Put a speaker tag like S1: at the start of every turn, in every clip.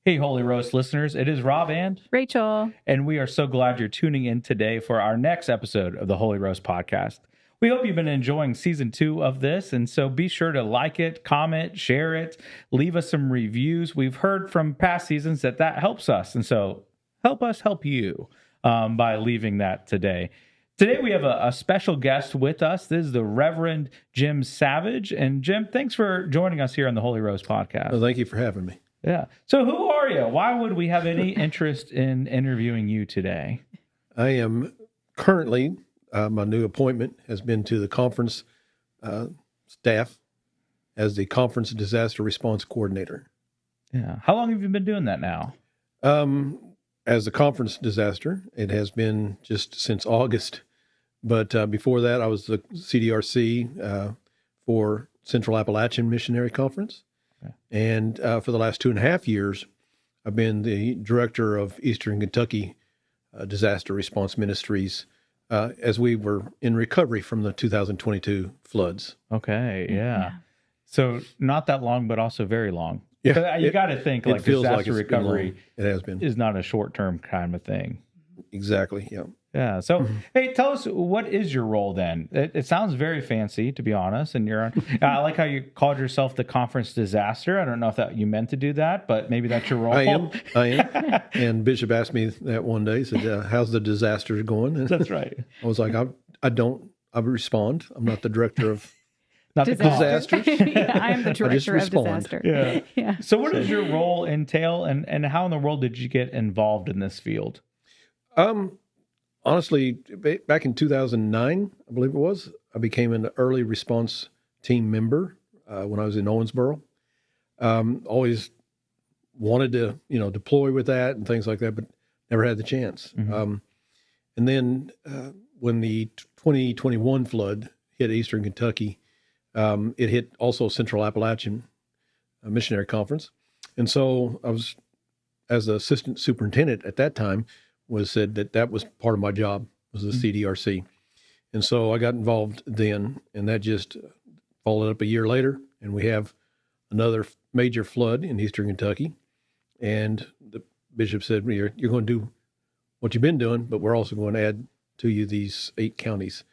S1: Hey, Holy Roast listeners, it is Rob and
S2: Rachel.
S1: And we are so glad you're tuning in today for our next episode of the Holy Roast podcast. We hope you've been enjoying season 2 of this, and so be sure to like it, comment, share it, leave us some reviews. We've heard from past seasons that helps us, and so help us help you by leaving that today. Today we have a special guest with us. This is the Reverend JSavage. And Jim, thanks for joining us here on the Holy Roast podcast.
S3: Well, thank you for having me.
S1: Yeah. So who are you? Why would we have any interest in interviewing you today?
S3: I am currently, my new appointment has been to the conference staff as the Conference Disaster Response Coordinator.
S1: Yeah. How long have you been doing that now?
S3: As a conference disaster, it has been just since August. But before that, I was the CDRC for Central Appalachian Missionary Conference. And for the last 2.5 years, I've been the director of Eastern Kentucky Disaster Response Ministries as we were in recovery from the 2022 floods.
S1: Okay, yeah. So not that long, but also very long.
S3: Yeah,
S1: you got to think like disaster recovery
S3: it has been.
S1: Is not a short-term kind of thing.
S3: Exactly, yeah.
S1: Yeah. So, hey, tell us, what is your role then? It sounds very fancy, to be honest. And I like how you called yourself the conference disaster. I don't know if that you meant to do that, but maybe that's your role.
S3: I am. And Bishop asked me that one day. He said, "How's the disaster going?" And
S1: that's right.
S3: I was like, I respond. I'm not the director of
S1: not
S2: disaster.
S1: The disaster.
S2: Yeah, I am the director of disaster.
S1: Yeah. So, what does your role entail, and how in the world did you get involved in this field?
S3: Honestly, back in 2009, I believe it was, I became an early response team member when I was in Owensboro. Always wanted to, deploy with that and things like that, but never had the chance. Mm-hmm. And then when the 2021 flood hit Eastern Kentucky, it hit also Central Appalachian Missionary Conference. And so I was, as the assistant superintendent at that time, said that was part of my job, was the CDRC. And so I got involved then, and that just followed up a year later, and we have another major flood in Eastern Kentucky. And the bishop said, you're going to do what you've been doing, but we're also going to add to you these 8 counties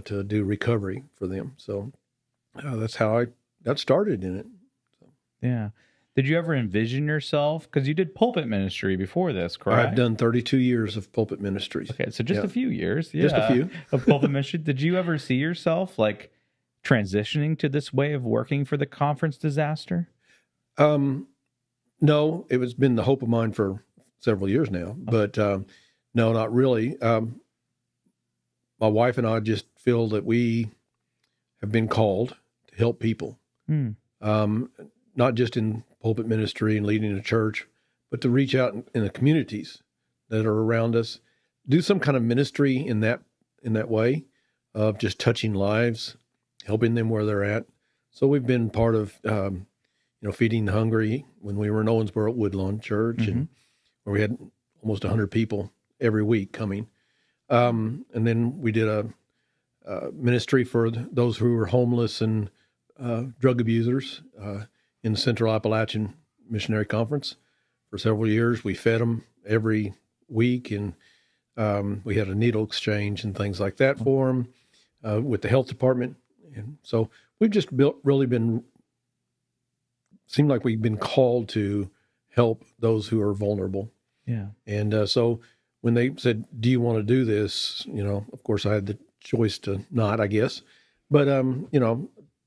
S3: to do recovery for them. So that's how I got started in it. So.
S1: Yeah. Did you ever envision yourself, because you did pulpit ministry before this, correct?
S3: I've done 32 years of pulpit ministries.
S1: Okay, so just a few years.
S3: Just a few.
S1: Of pulpit ministry. Did you ever see yourself like transitioning to this way of working for the conference disaster?
S3: No, it has been the hope of mine for several years now, but no, not really. My wife and I just feel that we have been called to help people. Not just in pulpit ministry and leading a church, but to reach out in the communities that are around us, do some kind of ministry in that way of just touching lives, helping them where they're at. So we've been part of, feeding the hungry when we were in Owensboro at Woodlawn Church, and where we had almost 100 people every week coming. And then we did a ministry for those who were homeless and drug abusers, in the Central Appalachian Missionary Conference for several years. We fed them every week, and we had a needle exchange and things like that for them with the health department. And so we've just seemed like we've been called to help those who are vulnerable.
S1: Yeah.
S3: And so when they said, "Do you want to do this?" Of course I had the choice to not, I guess. But,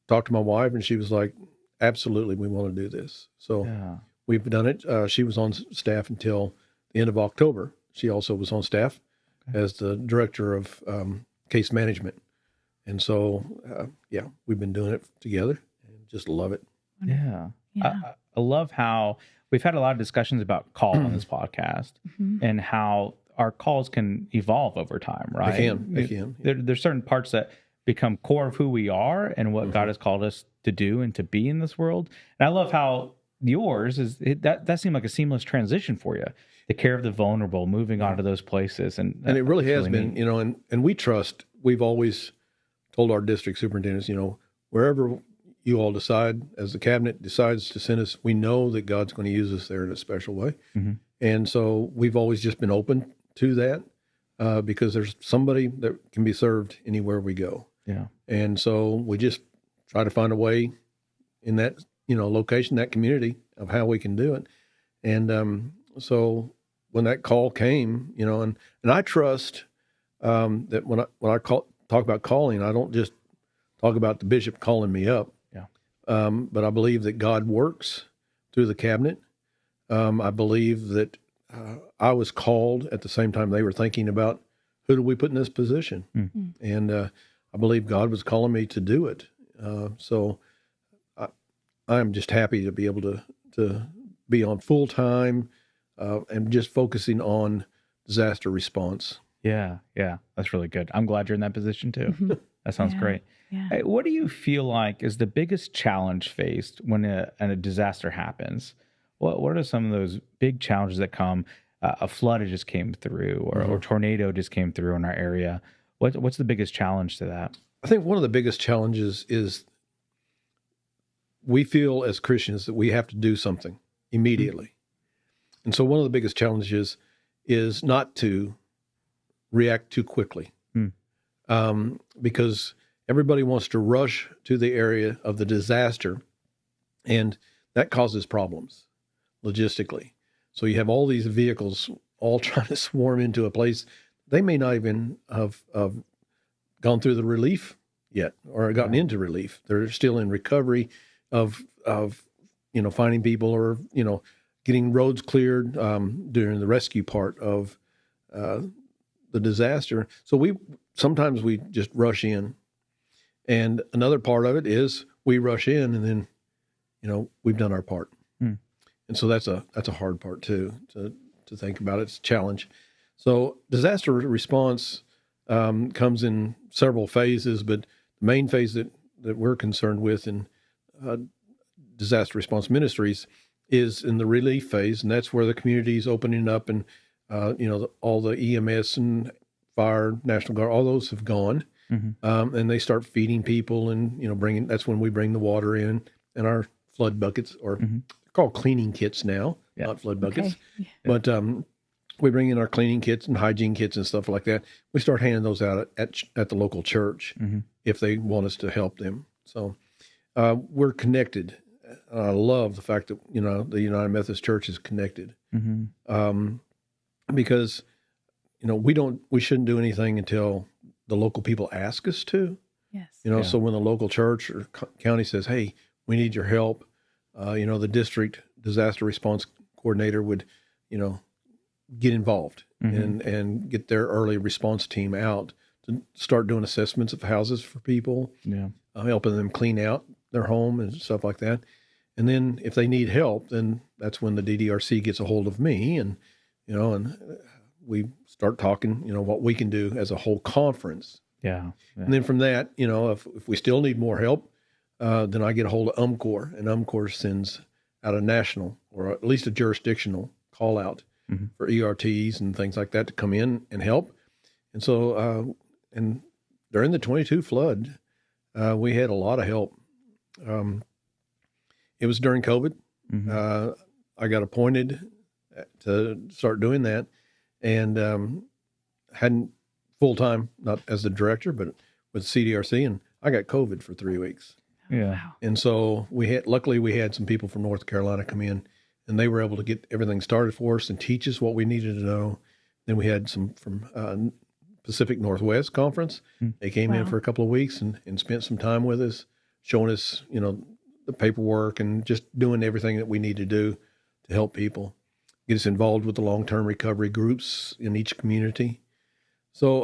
S3: talked to my wife, and she was like, "Absolutely, we want to do this." So we've done it. She was on staff until the end of October. She also was on staff as the director of case management. And so, we've been doing it together and just love it.
S1: Yeah. I love how we've had a lot of discussions about call on this podcast and how our calls can evolve over time, right?
S3: They can.
S1: There's certain parts that become core of who we are and what God has called us to do and to be in this world. And I love how yours that seemed like a seamless transition for you. The care of the vulnerable, moving on to those places. And
S3: it really has been, and we trust, we've always told our district superintendents, wherever you all decide, as the cabinet decides to send us, we know that God's going to use us there in a special way. Mm-hmm. And so we've always just been open to that because there's somebody that can be served anywhere we go.
S1: Yeah.
S3: And so we just try to find a way in that, location, that community of how we can do it. And so when that call came, and I trust that when I talk about calling, I don't just talk about the bishop calling me up.
S1: Yeah.
S3: But I believe that God works through the cabinet. I believe that I was called at the same time they were thinking about who do we put in this position. Mm-hmm. And I believe God was calling me to do it. So I'm just happy to be able to be on full time and just focusing on disaster response.
S1: Yeah. That's really good. I'm glad you're in that position too.
S2: Mm-hmm.
S1: That sounds great.
S2: Yeah.
S1: Hey, what do you feel like is the biggest challenge faced when a disaster happens? What are some of those big challenges that come? A flood just came through, or tornado just came through in our area. What's the biggest challenge to that?
S3: I think one of the biggest challenges is we feel as Christians that we have to do something immediately. Mm-hmm. And so one of the biggest challenges is not to react too quickly. Because everybody wants to rush to the area of the disaster, and that causes problems logistically. So you have all these vehicles all trying to swarm into a place. They may not even have gone through the relief yet or gotten into relief. They're still in recovery of finding people or, getting roads cleared during the rescue part of the disaster. So sometimes we just rush in. And another part of it is we rush in and then, we've done our part. And so that's a hard part too, to think about. It's a challenge. So disaster response comes in several phases, but the main phase that we're concerned with in disaster response ministries is in the relief phase. And that's where the community is opening up and, all the EMS and fire, National Guard, all those have gone. Mm-hmm. And they start feeding people and, that's when we bring the water in and our flood buckets, or they're called cleaning kits now, not flood buckets. Okay. Yeah. But we bring in our cleaning kits and hygiene kits and stuff like that. We start handing those out at the local church if they want us to help them. So we're connected. I love the fact that, the United Methodist Church is connected. Because, we shouldn't do anything until the local people ask us to. Yes. So when the local church or county says, hey, we need your help, the district disaster response coordinator would, get involved and get their early response team out to start doing assessments of houses for people, helping them clean out their home and stuff like that. And then if they need help, then that's when the DDRC gets a hold of me and we start talking, what we can do as a whole conference.
S1: Yeah.
S3: And then from that, if we still need more help, then I get a hold of UMCOR, and UMCOR sends out a national or at least a jurisdictional call out for ERTs and things like that to come in and help. And so, and during the 22 flood, we had a lot of help. It was during COVID. I got appointed to start doing that, and hadn't full-time, not as the director, but with CDRC, and I got COVID for 3 weeks.
S1: Yeah. Wow.
S3: And so luckily we had some people from North Carolina come in, and they were able to get everything started for us and teach us what we needed to know. Then we had some from Pacific Northwest Conference. They came in for a couple of weeks and spent some time with us, showing us, the paperwork and just doing everything that we need to do to help people, get us involved with the long-term recovery groups in each community. So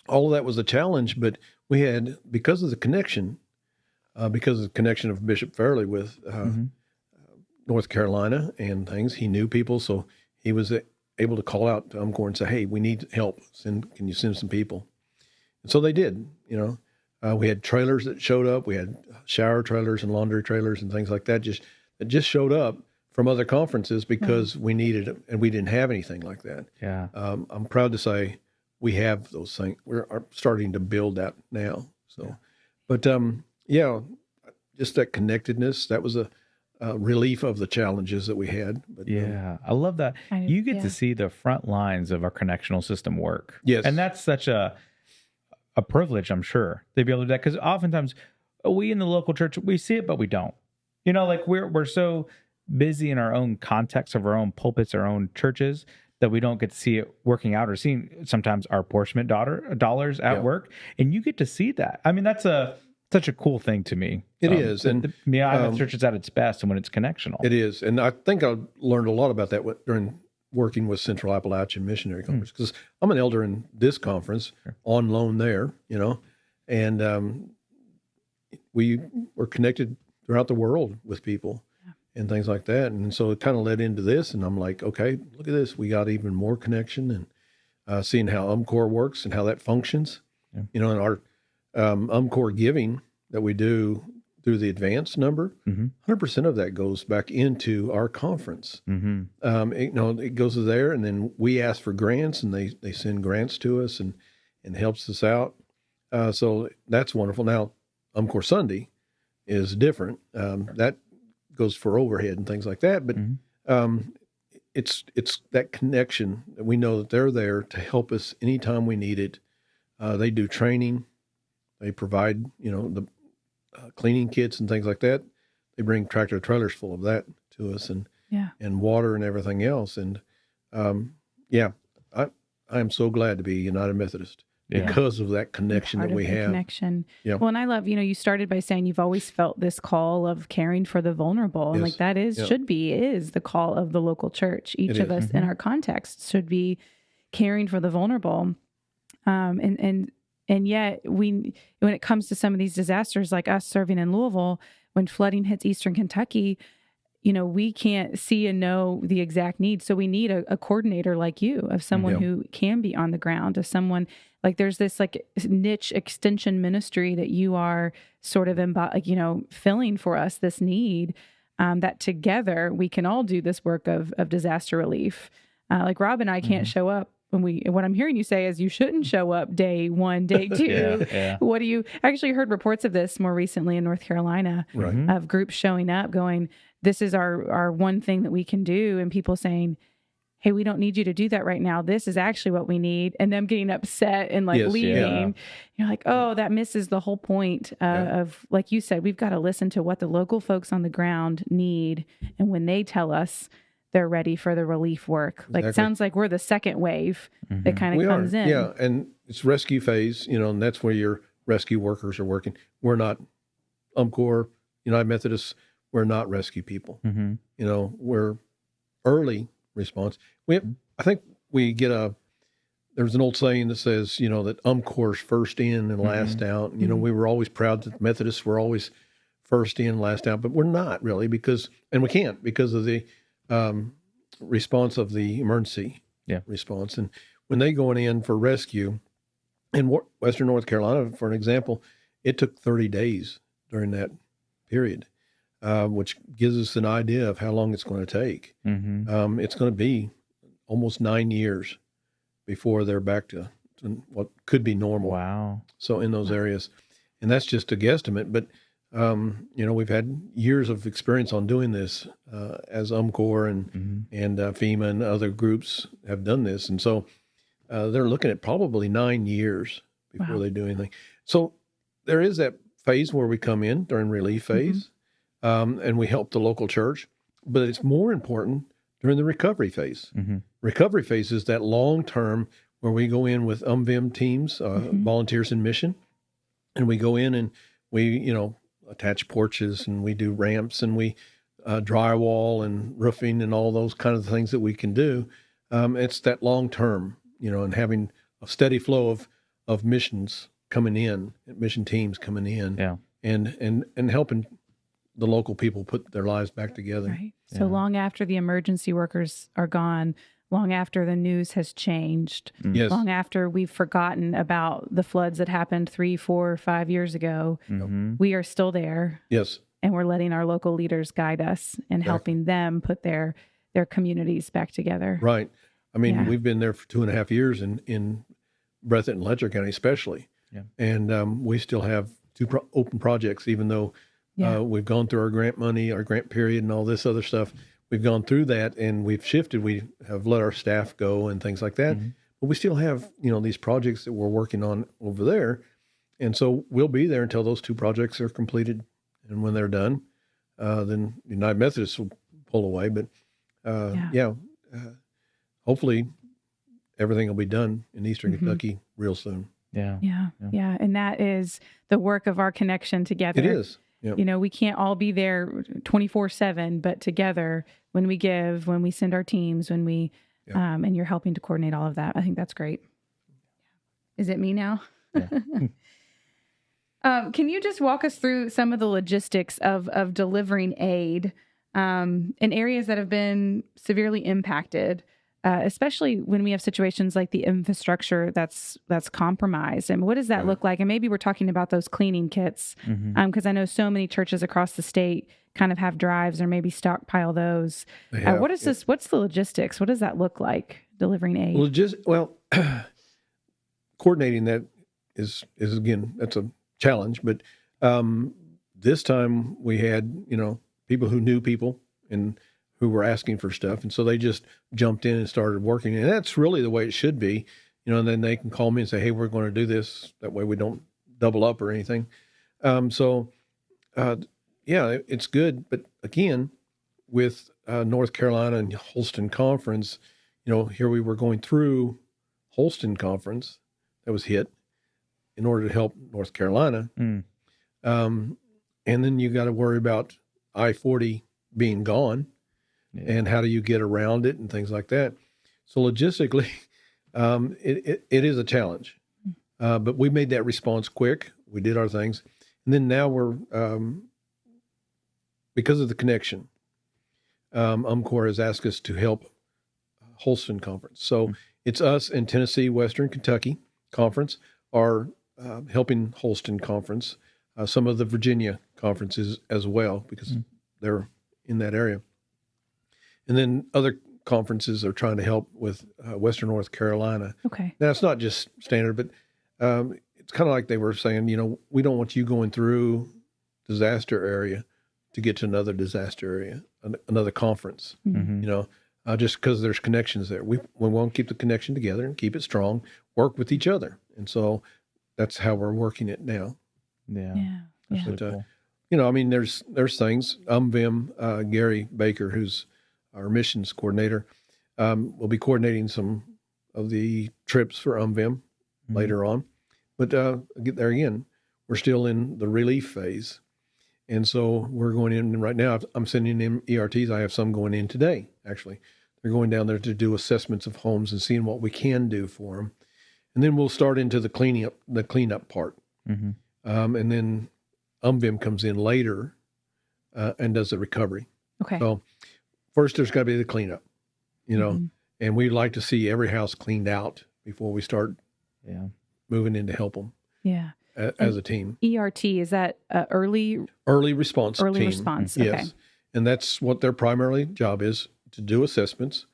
S3: all of that was a challenge, but we had, because of the connection of Bishop Fairley with North Carolina and things, he knew people, so he was able to call out to UMCOR and say, hey, we need help. Can you send some people? And so they did, we had trailers that showed up. We had shower trailers and laundry trailers and things like that that just showed up from other conferences because we needed it, and we didn't have anything like that.
S1: Yeah.
S3: I'm proud to say we have those things. We're starting to build that now. So, but just that connectedness. That was a relief of the challenges that we had. But,
S1: I love that. You get to see the front lines of our connectional system work.
S3: Yes.
S1: And that's such a privilege, I'm sure, to be able to do that. Because oftentimes we in the local church, we see it, but we don't. You know, like we're so busy in our own context of our own pulpits, our own churches, that we don't get to see it working out or seeing sometimes our apportionment dollars at work. And you get to see that. I mean, that's such a cool thing to me.
S3: It is. And
S1: I church is at its best and when it's connectional.
S3: It is. And I think I learned a lot about that during working with Central Appalachian Missionary Conference, because I'm an elder in this conference on loan there, you know, and we were connected throughout the world with people and things like that. And so it kind of led into this, and I'm like, okay, look at this. We got even more connection, and seeing how UMCOR works and how that functions, you know, and our UMCOR giving that we do through the advance number, 100% of that goes back into our conference. It goes there, and then we ask for grants, and they send grants to us and helps us out. So that's wonderful. Now, UMCOR Sunday is different. That goes for overhead and things like that, but it's that connection that we know that they're there to help us anytime we need it. They do training. They provide, you know, the cleaning kits and things like that. They bring tractor trailers full of that to us, and water and everything else. And I am so glad to be United Methodist because of that connection that we have.
S2: Connection.
S3: Yeah.
S2: Well, and I love, you started by saying you've always felt this call of caring for the vulnerable, and like that is the call of the local church. Each of us in our context should be caring for the vulnerable, and yet when it comes to some of these disasters, like us serving in Louisville, when flooding hits Eastern Kentucky, we can't see and know the exact needs. So we need a coordinator like you, of someone who can be on the ground, of someone like there's this like niche extension ministry that you are sort of filling for us, this need, that together we can all do this work of disaster relief. Like Rob and I can't show up. What I'm hearing you say is you shouldn't show up day 1, day 2. What do you actually heard reports of this more recently in North Carolina, of groups showing up going, this is our one thing that we can do. And people saying, hey, we don't need you to do that right now. This is actually what we need. And them getting upset and leaving. Yeah. You're like, oh, that misses the whole point of, like you said, we've got to listen to what the local folks on the ground need. And when they tell us they're ready for the relief work, it sounds like we're the second wave that kind of comes in.
S3: Yeah, and it's rescue phase, and that's where your rescue workers are working. We're not UMCOR, United Methodists. We're not rescue people. We're early response. I think we get there's an old saying that says, that UMCOR's first in and last out. We were always proud that Methodists were always first in, last out, but we're not really because of the response of the emergency response. And when they going in for rescue in Western North Carolina, for an example, it took 30 days during that period. Which gives us an idea of how long it's going to take. It's going to be almost 9 years before they're back to what could be normal. Wow. So in those areas, and that's just a guesstimate, but we've had years of experience on doing this as UMCOR and FEMA and other groups have done this. And so they're looking at probably 9 years before they do anything. So there is that phase where we come in during relief phase. And we help the local church, but it's more important during the recovery phase. Recovery phase is that long term where we go in with UMVIM teams, volunteers in mission, and we go in and we, attach porches and we do ramps and we drywall and roofing and all those kind of things that we can do. It's that long term, and having a steady flow of missions coming in, mission teams coming in, and helping the local people put their lives back together.
S2: Right. So long after the emergency workers are gone, long after the news has changed, long after we've forgotten about the floods that happened 3, 4, 5 years ago, we are still there.
S3: Yes.
S2: And we're letting our local leaders guide us and helping them put their communities back together.
S3: Right. I mean, we've been there for 2.5 years in Breathitt and Letcher County especially. Yeah. And we still have 2 open projects, even though
S2: Yeah.
S3: We've gone through our grant money, our grant period, and all this other stuff. We've gone through that, and we've shifted. We have let our staff go and things like that.
S1: Mm-hmm.
S3: But we still have, these projects that we're working on over there. And so we'll be there until those 2 projects are completed. And when they're done, then United Methodist will pull away. But hopefully everything will be done in Eastern Kentucky real soon.
S2: Yeah. And that is the work of our connection together.
S3: It is. Yep.
S2: We can't all be there 24/7, but together when we give, when we send our teams, when we, and you're helping to coordinate all of that. I think that's great. Is it me now?
S1: Yeah.
S2: Can you just walk us through some of the logistics of delivering aid in areas that have been severely impacted, especially when we have situations like the infrastructure that's compromised? And what does that look like? And maybe we're talking about those cleaning kits, because I know so many churches across the state kind of have drives or maybe stockpile those. What is this? What's the logistics? What does that look like, delivering aid?
S3: Coordinating that is again, that's a challenge. But this time we had, people who knew people and who were asking for stuff. And so they just jumped in and started working. And that's really the way it should be, and then they can call me and say, hey, we're going to do this. That way we don't double up or anything. It's good. But again, with North Carolina and Holston Conference, here we were going through Holston Conference that was hit in order to help North Carolina. And then you got to worry about I-40 being gone. And how do you get around it and things like that? So logistically, it is a challenge. But we made that response quick. We did our things. And then now we're, because of the connection, UMCOR has asked us to help Holston Conference. So it's us and Tennessee Western Kentucky Conference are helping Holston Conference, some of the Virginia conferences as well, because they're in that area. And then other conferences are trying to help with Western North Carolina.
S2: Okay.
S3: Now, it's not just standard, but it's kind of like they were saying, we don't want you going through disaster area to get to another disaster area, another conference, just because there's connections there. We want to keep the connection together and keep it strong, work with each other. And so that's how we're working it now.
S2: Yeah.
S1: That's really cool.
S3: There's things. UMVIM, Gary Baker, who's our missions coordinator, will be coordinating some of the trips for UMVIM later on. But there again, we're still in the relief phase. And so we're going in right now. I'm sending in ERTs. I have some going in today, actually. They're going down there to do assessments of homes and seeing what we can do for them. And then we'll start into the cleanup part. And then UMVIM comes in later and does the recovery.
S2: Okay.
S3: So first, there's got to be the cleanup, and we'd like to see every house cleaned out before we start moving in to help them as a team.
S2: ERT, is that early
S3: response
S2: Early
S3: team.
S2: response,
S3: Yes.
S2: okay.
S3: And that's what their primary job is, to do assessments,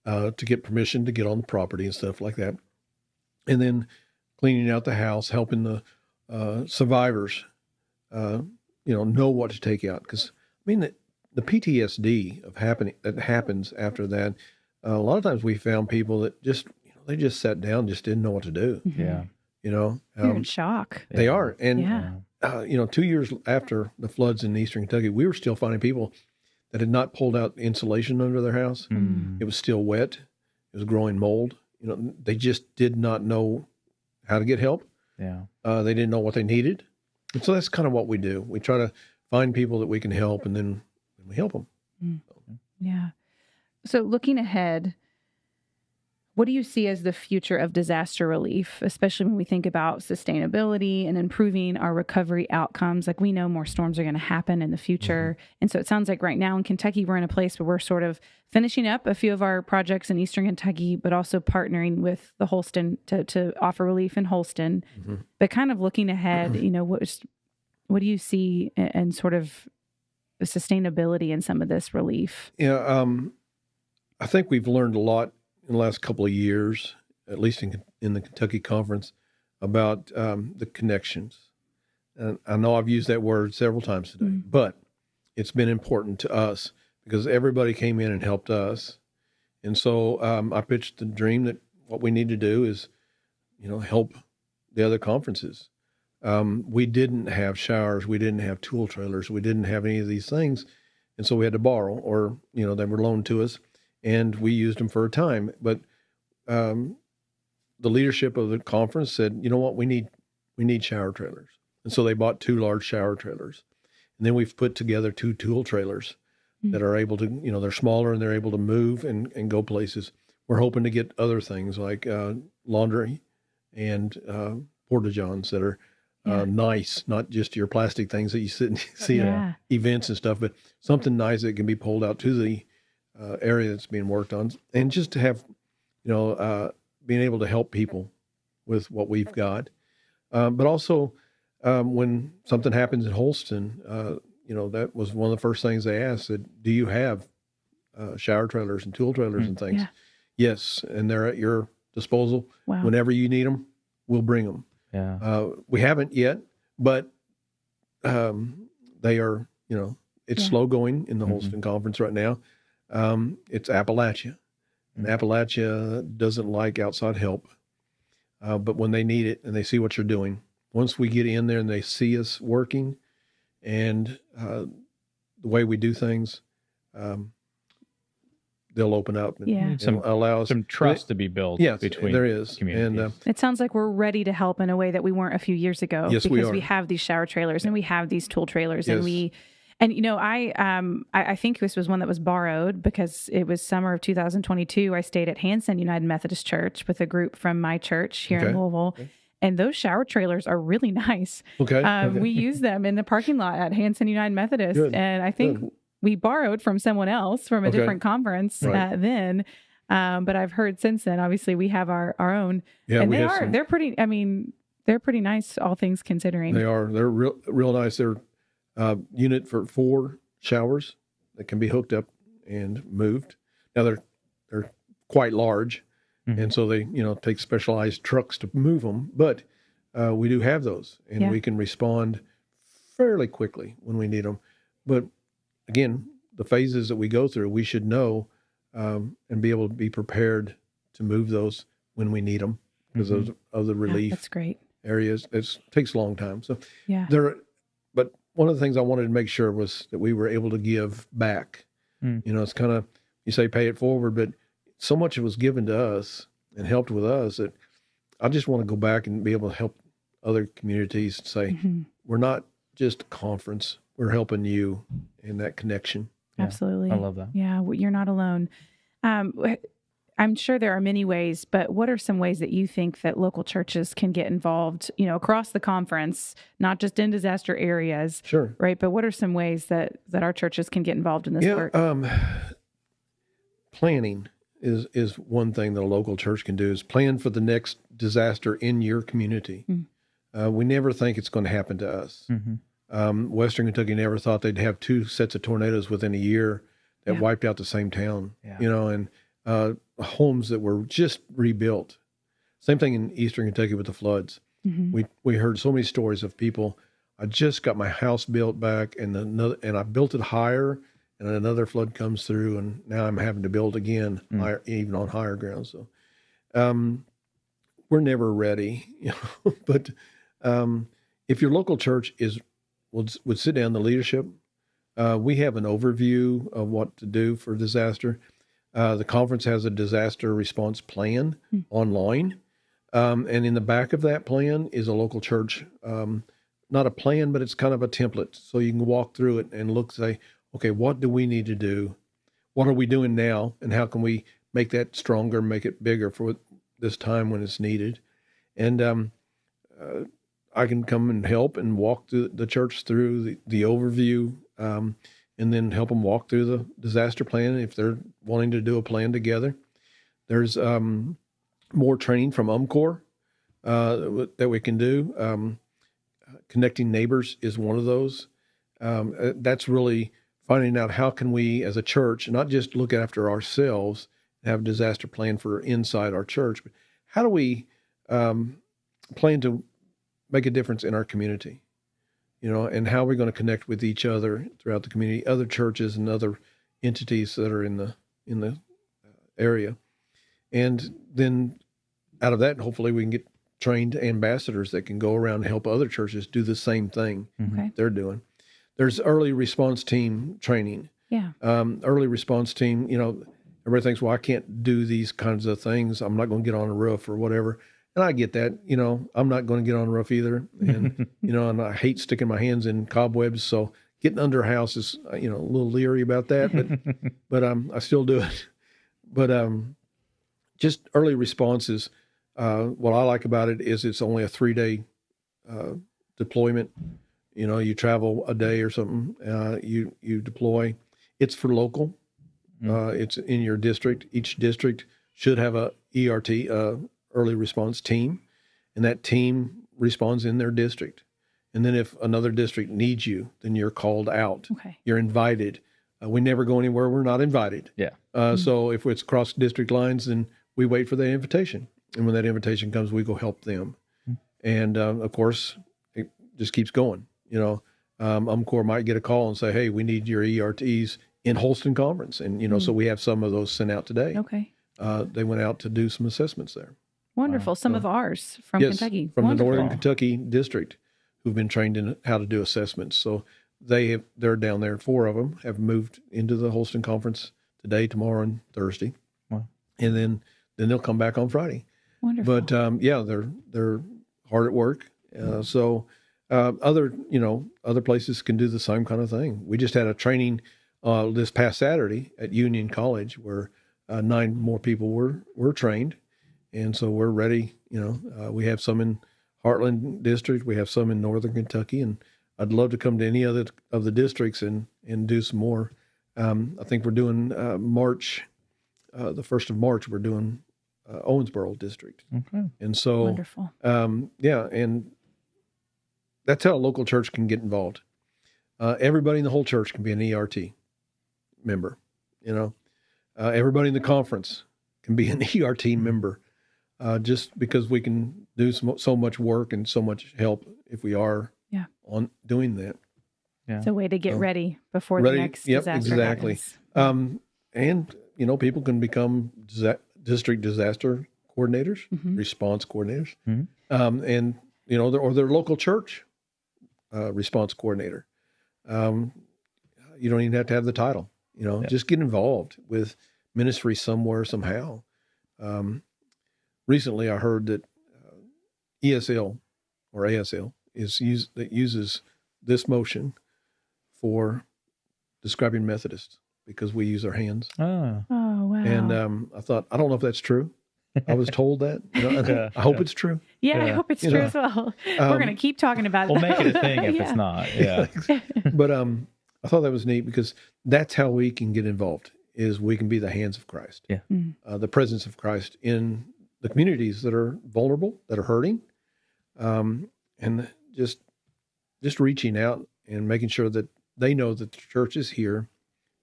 S3: to get permission to get on the property and stuff like that. And then cleaning out the house, helping the survivors, know what to take out. Because, the PTSD that happens after that, a lot of times we found people that they just sat down, just didn't know what to do.
S1: Yeah.
S2: You're in shock.
S3: They are. And, 2 years after the floods in Eastern Kentucky, we were still finding people that had not pulled out insulation under their house. It was still wet. It was growing mold. They just did not know how to get help.
S1: Yeah.
S3: They didn't know what they needed. And so that's kind of what we do. We try to find people that we can help, and then we help them.
S2: Yeah. So looking ahead, what do you see as the future of disaster relief, especially when we think about sustainability and improving our recovery outcomes? Like, we know more storms are going to happen in the future. And so it sounds like right now in Kentucky, we're in a place where we're sort of finishing up a few of our projects in Eastern Kentucky, but also partnering with the Holston to offer relief in Holston. But kind of looking ahead, what do you see and sort of the sustainability in some of this relief?
S3: I think we've learned a lot in the last couple of years, at least in the Kentucky Conference, about the connections. and I know I've used that word several times today, but it's been important to us because everybody came in and helped us. And so I pitched the dream that what we need to do is, help the other conferences. We didn't have showers. We didn't have tool trailers. We didn't have any of these things. And so we had to borrow, or, they were loaned to us, and we used them for a time. But the leadership of the conference said, you know what, we need shower trailers. And so they bought 2 large shower trailers. And then we've put together 2 tool trailers that are able to, they're smaller and they're able to move and go places. We're hoping to get other things like laundry and porta-johns that are nice, not just your plastic things that you sit and see at events and stuff, but something nice that can be pulled out to the area that's being worked on. And just to have, being able to help people with what we've got. But also when something happens in Holston, that was one of the first things they asked, said, do you have shower trailers and tool trailers and things?
S2: Yeah.
S3: Yes. And they're at your disposal.
S2: Wow.
S3: Whenever you need them, we'll bring them.
S1: Yeah.
S3: We haven't yet, but they are, it's slow going in the Holston Conference right now. It's Appalachia. And Appalachia doesn't like outside help. But when they need it and they see what you're doing, once we get in there and they see us working and the way we do things, they'll open up and allow us
S1: some trust to be built between
S3: there is.
S1: communities.
S3: And
S2: it sounds like we're ready to help in a way that we weren't a few years ago.
S3: Yes,
S2: because
S3: we are.
S2: we have these shower trailers and we have these tool trailers
S3: Yes.
S2: I think this was one that was borrowed because it was summer of 2022. I stayed at Hanson United Methodist Church with a group from my church here in Louisville. Okay. And those shower trailers are really nice.
S3: Okay.
S2: We use them in the parking lot at Hanson United Methodist.
S3: Good.
S2: And I think we borrowed from someone else from a different conference then. But I've heard since then, obviously we have our own.
S3: Yeah,
S2: and they're pretty nice, all things considering.
S3: They are. They're real nice. They're unit for 4 showers that can be hooked up and moved. Now they're quite large. And so they, take specialized trucks to move them. But we do have those, and we can respond fairly quickly when we need them. But again, the phases that we go through, we should know and be able to be prepared to move those when we need them because of the relief
S2: that's great.
S3: areas. It takes a long time. So but one of the things I wanted to make sure was that we were able to give back. It's kind of, you say pay it forward, but so much was given to us and helped with us that I just want to go back and be able to help other communities say, we're not just a conference, we're helping you in that connection.
S1: Yeah,
S2: absolutely.
S1: I love that.
S2: Yeah, you're not alone. I'm sure there are many ways, but what are some ways that you think that local churches can get involved, across the conference, not just in disaster areas?
S3: Sure.
S2: Right. But what are some ways that our churches can get involved in this work?
S3: Planning is one thing that a local church can do, is plan for the next disaster in your community. We never think it's going to happen to us. Western Kentucky never thought they'd have 2 sets of tornadoes within a year that wiped out the same town, and homes that were just rebuilt. Same thing in Eastern Kentucky with the floods. We heard so many stories of people, I just got my house built back and I built it higher, and another flood comes through, and now I'm having to build again, even on higher ground. So we're never ready, but if your local church would sit down, the leadership, we have an overview of what to do for disaster. The conference has a disaster response plan online. And in the back of that plan is a local church, not a plan, but it's kind of a template. So you can walk through it and say, okay, what do we need to do? What are we doing now? And how can we make that stronger, make it bigger for this time when it's needed? And I can come and help and walk the church through the overview, and then help them walk through the disaster plan if they're wanting to do a plan together. There's more training from UMCOR that we can do. Connecting neighbors is one of those. That's really finding out how can we as a church not just look after ourselves and have a disaster plan for inside our church, but how do we plan to make a difference in our community? and how we're going to connect with each other throughout the community, other churches and other entities that are in the area. And then out of that, hopefully we can get trained ambassadors that can go around and help other churches do the same thing they're doing. There's early response team training.
S2: Yeah.
S3: Early response team, everybody thinks, well, I can't do these kinds of things. I'm not going to get on a roof or whatever. And I get that, I'm not going to get on a roof either. And, and I hate sticking my hands in cobwebs. So getting under a house is, a little leery about that, but I still do it. But just early responses, what I like about it is it's only a 3-day deployment. You travel a day or something, you deploy. It's for local. It's in your district. Each district should have a ERT, early response team, and that team responds in their district. And then if another district needs you, then you're called out.
S2: Okay.
S3: You're invited. We never go anywhere we're not invited.
S1: Yeah.
S3: So if it's cross district lines, then we wait for that invitation. And when that invitation comes, we go help them. And of course, it just keeps going. UMCOR might get a call and say, hey, we need your ERTs in Holston Conference. And, so we have some of those sent out today.
S2: Okay.
S3: They went out to do some assessments there.
S2: Wonderful. Some of ours from Kentucky.
S3: From
S2: Wonderful.
S3: the Northern Kentucky district who've been trained in how to do assessments. So they're down there. 4 of them have moved into the Holston Conference today, tomorrow, and Thursday.
S1: Wow.
S3: And then they'll come back on Friday.
S2: Wonderful.
S3: But they're hard at work. So other places can do the same kind of thing. We just had a training this past Saturday at Union College where 9 more people were trained. And so we're ready. We have some in Heartland District. We have some in Northern Kentucky. And I'd love to come to any other of the districts and do some more. I think we're doing March, the 1st of March, we're doing Owensboro District.
S1: Okay.
S3: And so,
S2: wonderful.
S3: And that's how a local church can get involved. Everybody in the whole church can be an ERT member. Everybody in the conference can be an ERT member. Just because we can do so much work and so much help if we are on doing that.
S1: Yeah.
S2: It's a way to get ready before the next disaster happens.
S3: And, people can become district disaster coordinators, response coordinators, and, or their local church response coordinator. You don't even have to have the title, just get involved with ministry somewhere, somehow. Recently, I heard that ESL or ASL uses this motion for describing Methodists because we use our hands.
S1: Oh,
S2: wow.
S3: And I thought, I don't know if that's true. I was told that. I hope it's true.
S2: Yeah, I hope it's true as well. We're going to keep talking about it.
S1: We'll make it a thing if it's not. Yeah.
S3: But I thought that was neat because that's how we can get involved, is we can be the hands of Christ.
S1: Yeah.
S3: The presence of Christ in the communities that are vulnerable, that are hurting, and just reaching out and making sure that they know that the church is here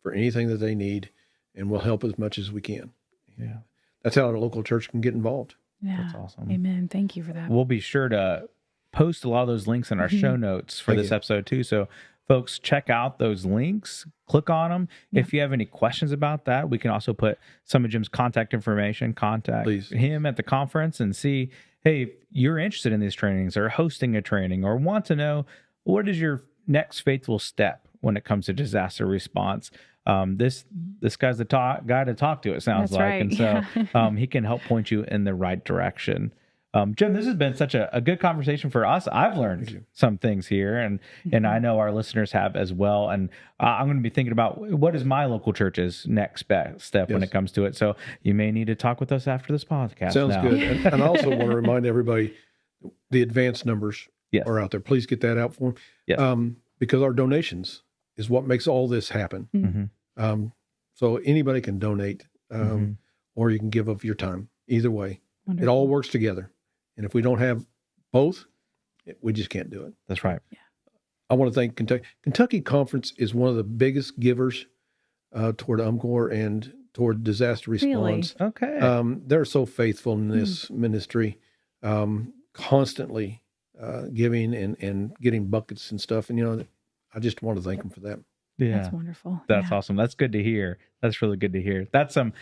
S3: for anything that they need and will help as much as we can.
S1: Yeah.
S3: That's how a local church can get involved.
S2: Yeah.
S1: That's awesome.
S2: Amen. Thank you for that.
S1: We'll be sure to post a lot of those links in our show notes for this episode too. So folks, check out those links, click on them.
S2: Yeah.
S1: If you have any questions about that, we can also put some of Jim's contact information, contact him at the conference and see, hey, if you're interested in these trainings or hosting a training or want to know what is your next faithful step when it comes to disaster response. This guy's the guy to talk to, it sounds like.
S2: Right.
S1: And so he can help point you in the right direction. Jim, this has been such a good conversation for us. I've learned some things here, and I know our listeners have as well. And I'm going to be thinking about what is my local church's next step when it comes to it. So you may need to talk with us after this podcast.
S3: Sounds good. And I also want to remind everybody the advance numbers are out there. Please get that out for them.
S1: Yes.
S3: Because our donations is what makes all this happen.
S1: Mm-hmm.
S3: So anybody can donate, or you can give of your time. Either way, It all works together. And if we don't have both, we just can't do it.
S1: That's right.
S2: Yeah.
S3: I want to thank Kentucky. Kentucky Conference is one of the biggest givers toward UMCOR and toward disaster response.
S2: Really?
S1: Okay.
S3: They're so faithful in this ministry, constantly giving and getting buckets and stuff. And, I just want to thank them for that.
S1: Yeah.
S2: That's wonderful.
S1: That's awesome. That's good to hear. That's really good to hear. That's some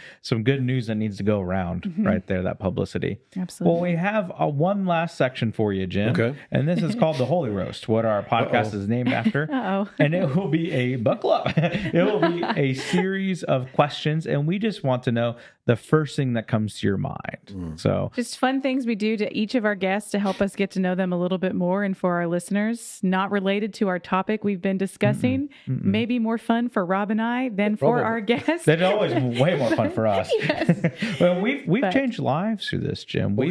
S1: good news that needs to go around right there, that publicity.
S2: Absolutely.
S1: Well, we have one last section for you, Jim.
S3: Okay.
S1: And this is called the Holy Roast, what our podcast is named after.
S2: Uh-oh.
S1: And it will be buckle up. It will be a series of questions, and we just want to know the first thing that comes to your mind. So
S2: just fun things we do to each of our guests to help us get to know them a little bit more, and for our listeners, not related to our topic we've been discussing, maybe more fun for Rob and I than for our guests.
S1: That's always way more fun for us.
S2: Yes.
S1: Well, we've changed lives through this, Jim. We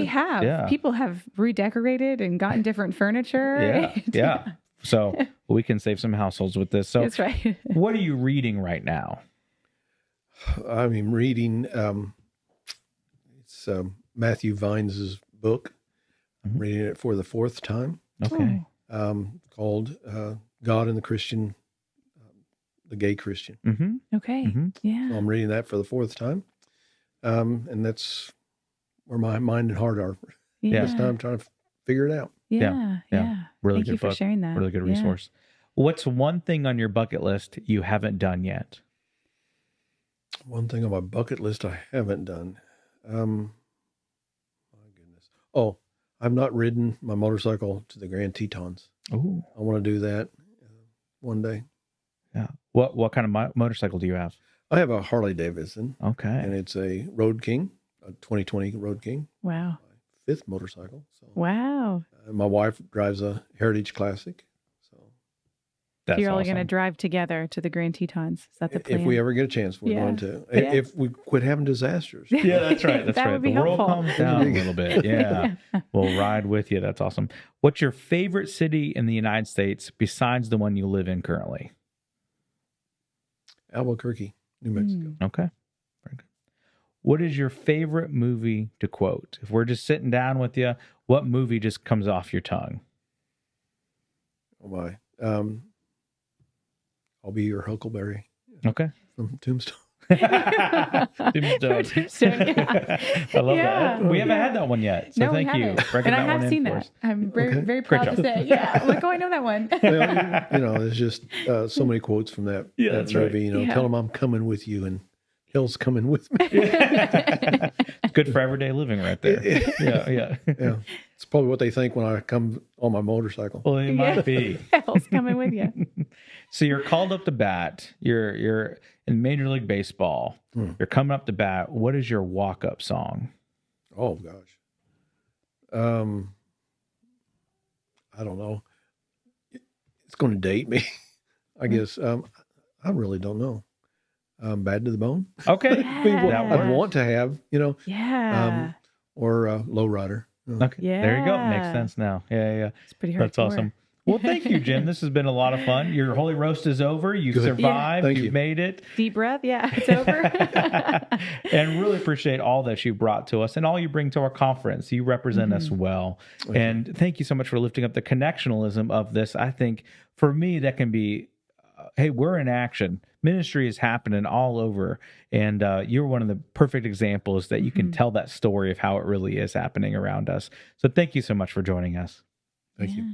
S2: have.
S1: Yeah.
S2: People have redecorated and gotten different furniture.
S1: Yeah. So we can save some households with this. So
S2: That's right.
S1: What are you reading right now?
S3: I'm reading, it's Matthew Vines's book. I'm reading it for the 4th time.
S1: Okay.
S3: Called God and the Gay Christian.
S2: Okay. Yeah.
S3: So I'm reading that for the 4th time. And that's where my mind and heart are.
S2: Yeah.
S3: This time I'm trying to figure it out.
S2: Yeah.
S1: Really
S2: Thank
S1: good
S2: you for
S1: book.
S2: sharing that.
S1: Really good
S2: Yeah.
S1: resource. What's one thing on your bucket list you haven't done yet?
S3: One thing on my bucket list I haven't done. My goodness. Oh, I've not ridden my motorcycle to the Grand Tetons.
S1: Oh,
S3: I want to do that one day.
S1: yeah. What kind of motorcycle do you have?
S3: I have a Harley Davidson,
S1: Okay.
S3: and it's a Road King, a 2020 Road King,
S2: Wow.
S3: my 5th motorcycle. So
S2: Wow.
S3: my wife drives a Heritage Classic. So
S1: That's
S2: You're all
S1: awesome.
S2: going to drive together to the Grand Tetons. Is that the plan?
S3: if we ever get a chance, we're
S2: Yeah.
S3: going to.
S2: Yeah.
S3: If we quit having disasters.
S1: Yeah, that's right. That's
S2: That
S1: right.
S2: would be
S1: The world
S2: helpful.
S1: calms down a little bit. Yeah. We'll ride with you. That's awesome. What's your favorite city in the United States besides the one you live in currently?
S3: Albuquerque, New Mexico.
S1: Okay. Very good. What is your favorite movie to quote? If we're just sitting down with you, what movie just comes off your tongue?
S3: Oh my. I'll be your Huckleberry
S1: Okay.
S3: from Tombstone.
S1: Tombstone.
S2: Tombstone, yeah.
S1: I love
S2: Yeah.
S1: that. We haven't had that one yet. So
S2: No, we
S1: thank you.
S2: haven't.
S1: Breaking
S2: And I
S1: that one
S2: have
S1: in
S2: seen
S1: for
S2: that.
S1: us.
S2: I'm very,
S3: Okay.
S2: very
S1: Great
S2: proud to
S1: job.
S2: say. Yeah. I'm like, oh, I know that one.
S3: Well, there's just so many quotes from that,
S1: Yeah,
S3: that
S1: that's right.
S3: movie.
S2: Yeah.
S3: Tell them I'm coming with you, and hell's coming with me.
S1: It's good for everyday living right there. Yeah.
S3: Yeah, it's probably what they think when I come on my motorcycle.
S1: Well, it might be.
S2: Hell's coming with you.
S1: So you're called up to bat. You're in Major League Baseball. You're coming up to bat. What is your walk-up song?
S3: Oh gosh, I don't know. It's going to date me, I guess. I really don't know. Bad to the Bone.
S1: Okay.
S2: Yeah.
S3: I'd want to have,
S2: Yeah.
S3: or Lowrider.
S1: Okay. There you go.
S2: Yeah.
S1: Makes sense now. Yeah.
S2: It's pretty hardcore.
S1: That's awesome. Well, thank you, Jim. This has been a lot of fun. Your Holy Roast is over. You've
S3: Good.
S1: survived.
S3: Thank
S1: You've
S3: you.
S1: made it.
S2: Deep breath. Yeah. It's over.
S1: And really appreciate all that you brought to us and all you bring to our conference. You represent us well. And thank you so much for lifting up the connectionalism of this. I think for me, that can be, hey, we're in action. Ministry is happening all over. And you're one of the perfect examples that you can tell that story of how it really is happening around us. So thank you so much for joining us.
S3: Thank you.
S2: Yeah.